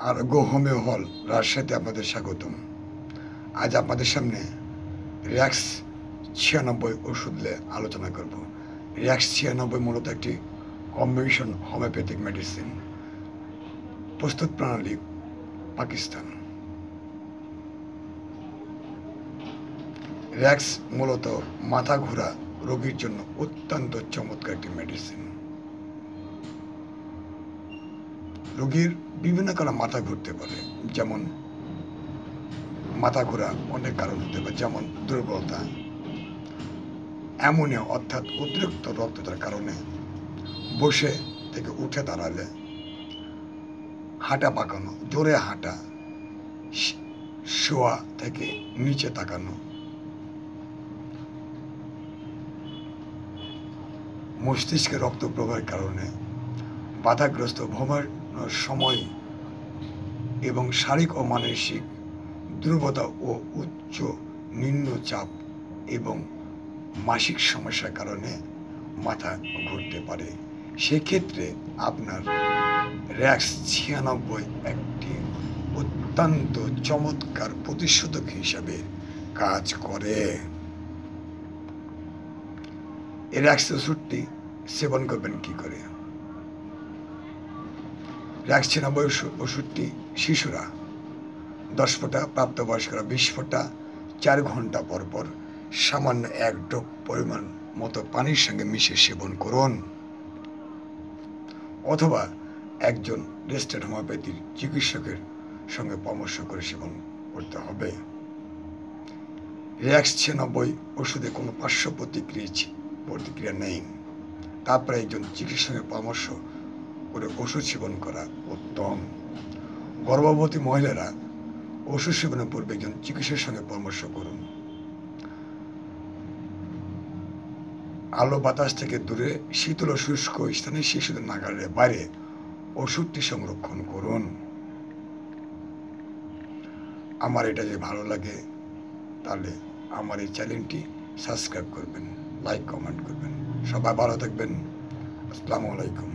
আরোগ্য হোমিও হল রাজশাহীতে আপনাদের স্বাগতম। আজ আপনাদের সামনে রিয়াক্স 96 ওষুধ নিয়ে আলোচনা করব। রিয়াক্স 96 মূলত একটি কম্বিনেশন হোমিওপ্যাথিক মেডিসিন। প্রস্তুত প্রণালী পাকিস্তান। রিয়াক্স মূলত মাথা ঘোরা রোগীর জন্য অত্যন্ত চমৎকার একটি মেডিসিন। রোগীর বিভিন্ন কারণে মাথা ঘুরতে পারে, যেমন মাথা ঘোরা অনেক কারণ হতে পারে, যেমন দুর্বলতা, অ্যামোনিয়া অর্থাৎ অতিরিক্ত রক্ততার কারণে, বসে থেকে উঠে দাঁড়ালে, হাঁটা পাকানো, জোরে হাঁটা, শোয়া থেকে নিচে তাকানো, মস্তিষ্কে রক্ত প্রবাহের কারণে, বাধাগ্রস্ত ভ্রমণের সময় এবং শারীরিক ও মানসিক দুর্বলতা ও উচ্চ নিম্নচাপ এবং মাসিক সমস্যার কারণে মাথা ঘুরতে পারে। সেক্ষেত্রে আপনার রিয়াক্স 96 একটি অত্যন্ত চমৎকার প্রতিষেধক হিসাবে কাজ করে। এই রিয়াক্স ওষুধটি সেবন করবেন কি করে? রিয়াক্স 96 ওষুধটি শিশুরা 10 ফোঁটা, প্রাপ্তবয়স্করা 20 ফোঁটা 4 ঘন্টা পর পর সামান্য 1 ড্রপ পরিমাণ মতো পানির সঙ্গে মিশিয়ে সেবন করুন, অথবা একজন রেজিস্টার্ড হোমিওপ্যাথির চিকিৎসকের সঙ্গে পরামর্শ করে সেবন করতে হবে। রিয়াক্স 96 ওষুধে কোনো পার্শ্ব প্রতিক্রিয়া নেই। তারপরে একজন চিকিৎসকের পরামর্শ করে ওষুধ সেবন করা উত্তম। গর্ভবতী মহিলারা ওষুধ সেবনের পূর্বে একজন চিকিৎসকের সঙ্গে পরামর্শ করুন। আলো বাতাস থেকে দূরে শীতল ও শুষ্ক স্থানে শিশুদের নাগালের বাইরে ওষুধটি সংরক্ষণ করুন। আমার এটা যদি ভালো লাগে তাহলে আমার এই চ্যানেলটি সাবস্ক্রাইব করবেন, লাইক কমেন্ট করবেন। সবাই ভালো থাকবেন। আসসালামু আলাইকুম।